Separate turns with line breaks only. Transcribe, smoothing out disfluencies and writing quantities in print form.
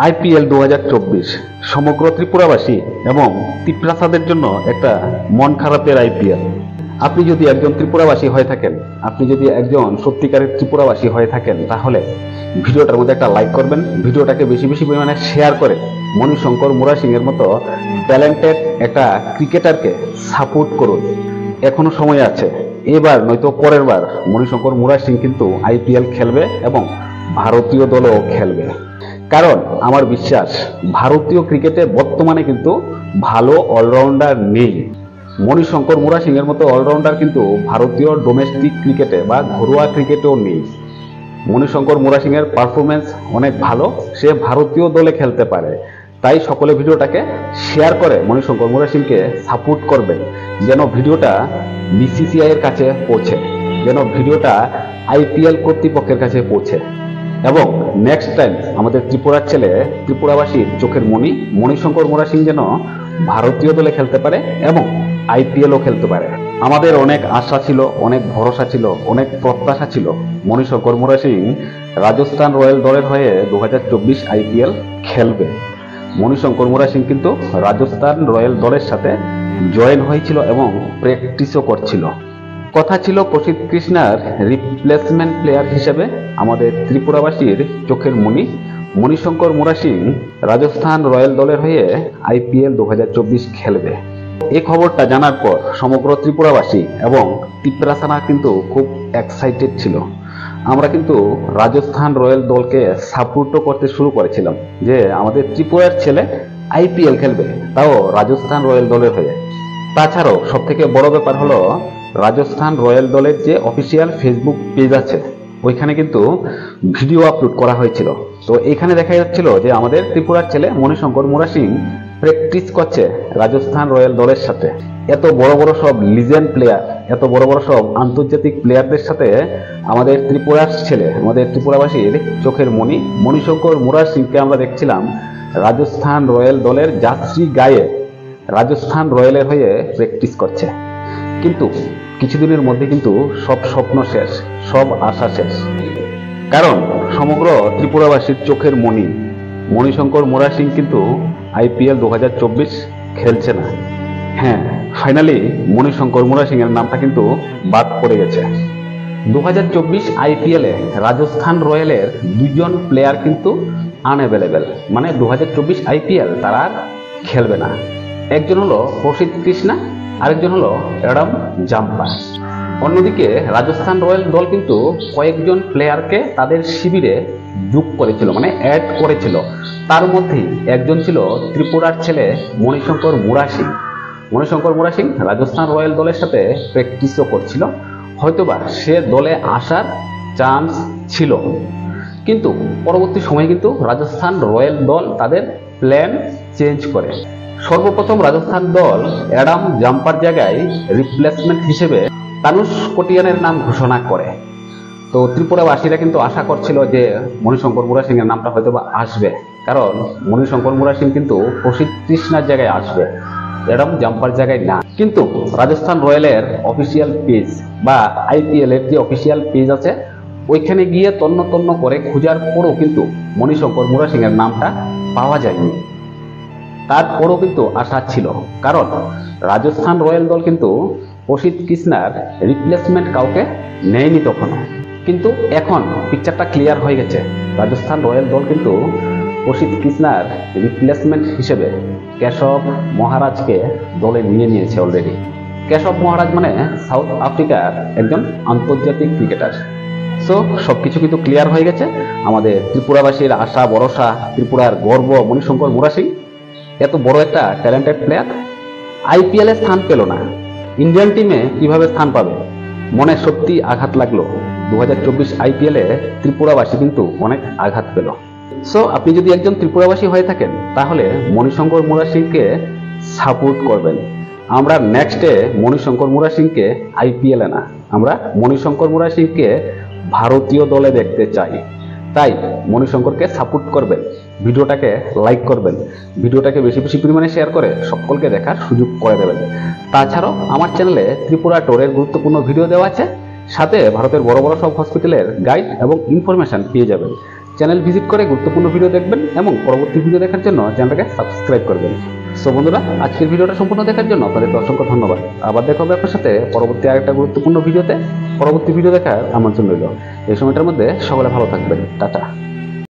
IPL 2024 সমগ্র ত্রিপুরাবাসী এবং ত্রিপ্রাসাদের জন্য একটা মন খারাপের আইপিএল। আপনি যদি একজন ত্রিপুরাবাসী হয়ে থাকেন, আপনি যদি একজন সত্যিকারের ত্রিপুরাবাসী হয়ে থাকেন, তাহলে ভিডিওটার মধ্যে একটা লাইক করবেন, ভিডিওটাকে বেশি বেশি পরিমাণে শেয়ার করে মণিশঙ্কর মুরা সিং এর মতো ট্যালেন্টেড একটা ক্রিকেটারকে সাপোর্ট করুন। এখনো সময় আছে, এবার নয়তো পরের বার মণিশঙ্কর মুরা সিং কিন্তু আইপিএল খেলবে এবং ভারতীয় দলও খেলবে। কারণ আমার বিশ্বাস ভারতীয় ক্রিকেটে বর্তমানে কিন্তু ভালো অলরাউন্ডার নেই। মণিশঙ্কর মুরা সিং এর মতো অলরাউন্ডার কিন্তু ভারতীয় ডোমেস্টিক ক্রিকেটে বা ঘরোয়া ক্রিকেটেও নেই। মণিশঙ্কর মুরা সিং এর পারফরমেন্স অনেক ভালো, সে ভারতীয় দলে খেলতে পারে। তাই সকলে ভিডিওটাকে শেয়ার করে মণিশঙ্কর মুরা সিংকে সাপোর্ট করবেন, যেন ভিডিওটা বিসিসিআই এর কাছে পৌঁছে, যেন ভিডিওটা আইপিএল কর্তৃপক্ষের কাছে পৌঁছে এবং নেক্সট টাইম আমাদের ত্রিপুরার ছেলে, ত্রিপুরাবাসীর চোখের মণি মণিশঙ্কর মুরা সিং যেন ভারতীয় দলে খেলতে পারে এবং আইপিএলও খেলতে পারে। আমাদের অনেক আশা ছিল, অনেক ভরসা ছিল, অনেক প্রত্যাশা ছিল মণিশঙ্কর মুরা সিং রাজস্থান রয়্যাল দলের হয়ে 2024 আইপিএল খেলবে। মণিশঙ্কর মুরা সিং কিন্তু রাজস্থান রয়্যাল দলের সাথে জয়েন হয়েছিল এবং প্র্যাকটিসও করছিল। কথা ছিল প্রসিদ্ধ কৃষ্ণার রিপ্লেসমেন্ট প্লেয়ার হিসেবে আমাদের ত্রিপুরাবাসীর চোখের মণি মণিশঙ্কর মুরা সিং রাজস্থান রয়্যাল দলের হয়ে আইপিএল 2024 খেলবে। এই খবরটা জানার পর সমগ্র ত্রিপুরাবাসী এবং ত্রিপুরাসানা কিন্তু খুব এক্সাইটেড ছিল। আমরা কিন্তু রাজস্থান রয়্যাল দলকে সাপোর্টও করতে শুরু করেছিলাম যে আমাদের ত্রিপুরার ছেলে আইপিএল খেলবে, তাও রাজস্থান রয়্যাল দলের হয়ে। তাছাড়াও সব থেকে বড় ব্যাপার হলো রাজস্থান রয়্যাল দলের যে অফিসিয়াল ফেসবুক পেজ আছে, ওইখানে কিন্তু ভিডিও আপলোড করা হয়েছিল। তো এখানে দেখা যাচ্ছিল যে আমাদের ত্রিপুরার ছেলে মণিশঙ্কর মুরা সিং প্র্যাকটিস করছে রাজস্থান রয়্যাল দলের সাথে। এত বড় বড় সব লিজেন্ড প্লেয়ার, এত বড় বড় সব আন্তর্জাতিক প্লেয়ারদের সাথে আমাদের ত্রিপুরার ছেলে, আমাদের ত্রিপুরাবাসীর চোখের মণি মণিশঙ্কর মুরা সিংকে আমরা দেখছিলাম রাজস্থান রয়্যাল দলের জার্সি গায়ে রাজস্থান রয়্যালের হয়ে প্র্যাকটিস করছে। কিন্তু কিছুদিনের মধ্যে কিন্তু সব স্বপ্ন শেষ, সব আশা শেষ। কারণ সমগ্র ত্রিপুরাবাসীর চোখের মণি মণিশঙ্কর মুরা সিং কিন্তু আইপিএল 2024 খেলছে না। হ্যাঁ, ফাইনালি মণিশঙ্কর মুরা সিং এর নামটা কিন্তু বাদ পড়ে গেছে। 2024 আইপিএলে রাজস্থান রয়্যালের দুজন প্লেয়ার কিন্তু আনঅ্যাভেলেবেল, মানে 2024 আইপিএল তারা আর খেলবে না। একজন হলো প্রসিদ্ধ কৃষ্ণা, আরেকজন হলো অ্যাডাম জাম্পার। অন্যদিকে রাজস্থান রয়্যাল দল কিন্তু কয়েকজন প্লেয়ারকে তাদের শিবিরে যোগ করেছিল, মানে অ্যাড করেছিল। তার মধ্যেই একজন ছিল ত্রিপুরার ছেলে মণিশঙ্কর মুরা সিং। মণিশঙ্কর মুরা সিং রাজস্থান রয়্যাল দলের সাথে প্র্যাকটিসও করছিল, হয়তোবা সে দলে আসার চান্স ছিল। কিন্তু পরবর্তী সময়ে কিন্তু রাজস্থান রয়্যাল দল তাদের প্ল্যান চেঞ্জ করে। সর্বপ্রথম রাজস্থান দল অ্যাডাম জাম্পার জায়গায় রিপ্লেসমেন্ট হিসেবে তানুষ কোটিয়ানের নাম ঘোষণা করে। তো ত্রিপুরাবাসীরা কিন্তু আশা করছিল যে মণিশঙ্কর মুরা সিং এর নামটা হয়তো বা আসবে, কারণ মণিশঙ্কর মুরা সিং কিন্তু প্রসিদ্ধ কৃষ্ণার জায়গায় আসবে, অ্যাডাম জাম্পার জায়গায় না। কিন্তু রাজস্থান রয়্যালের অফিসিয়াল পেজ বা আইপিএল এর যে অফিসিয়াল পেজ আছে, ওইখানে গিয়ে তন্ন তন্ন করে খোঁজার পরও কিন্তু মণিশঙ্কর মুরা সিং এর নামটা পাওয়া যায়নি। তারপরও কিন্তু আশা ছিল, কারণ রাজস্থান রয়্যাল দল কিন্তু প্রসিদ্ধ কৃষ্ণার রিপ্লেসমেন্ট কাউকে নেয়নি তখনও। কিন্তু এখন পিকচারটা ক্লিয়ার হয়ে গেছে, রাজস্থান রয়্যাল দল কিন্তু প্রসিদ্ধ কৃষ্ণার রিপ্লেসমেন্ট হিসেবে কেশব মহারাজকে দলে নিয়ে নিয়েছে অলরেডি। কেশব মহারাজ মানে সাউথ আফ্রিকার একজন আন্তর্জাতিক ক্রিকেটার। সো সবকিছু কিন্তু ক্লিয়ার হয়ে গেছে। আমাদের ত্রিপুরাবাসীর আশা ভরসা, ত্রিপুরার গর্ব মণিশঙ্কর মুরা সিং এত বড় একটা ট্যালেন্টেড প্লেয়ার আইপিএলে স্থান পেল না, ইন্ডিয়ান টিমে কিভাবে স্থান পাবে? মনে সত্যি আঘাত লাগলো। 2024 আইপিএলে ত্রিপুরাবাসী কিন্তু অনেক আঘাত পেল। সো আপনি যদি একজন ত্রিপুরাবাসী হয়ে থাকেন, তাহলে মণিশঙ্কর মুরা সিংকে সাপোর্ট করবেন। আমরা নেক্সটে মণিশঙ্কর মুরা সিংকে আইপিএলে না, আমরা মণিশঙ্কর মুরা সিংকে ভারতীয় দলে দেখতে চাই। তাই মণিশঙ্করকে সাপোর্ট করবেন, ভিডিওটাকে লাইক করবেন, ভিডিওটাকে বেশি বেশি পরিমাণে শেয়ার করে সকলকে দেখার সুযোগ করে দেবেন। তাছাড়াও আমার চ্যানেলে ত্রিপুরা টোরের গুরুত্বপূর্ণ ভিডিও দেওয়া আছে, সাথে ভারতের বড় বড় সব হসপিটালের গাইড এবং ইনফরমেশন পেয়ে যাবেন। চ্যানেল ভিজিট করে গুরুত্বপূর্ণ ভিডিও দেখবেন এবং পরবর্তী ভিডিও দেখার জন্য চ্যানেলটাকে সাবস্ক্রাইব করবেন। সো বন্ধুরা, আজকের ভিডিওটা সম্পূর্ণ দেখার জন্য আপনাদেরকে অসংখ্য ধন্যবাদ। আবার দেখা হবে আপনার সাথে পরবর্তী আরেকটা গুরুত্বপূর্ণ ভিডিওতে। পরবর্তী ভিডিও দেখার আমন্ত্রণ রইল। এই সময়টার মধ্যে সকলে ভালো থাকবেন। টাটা।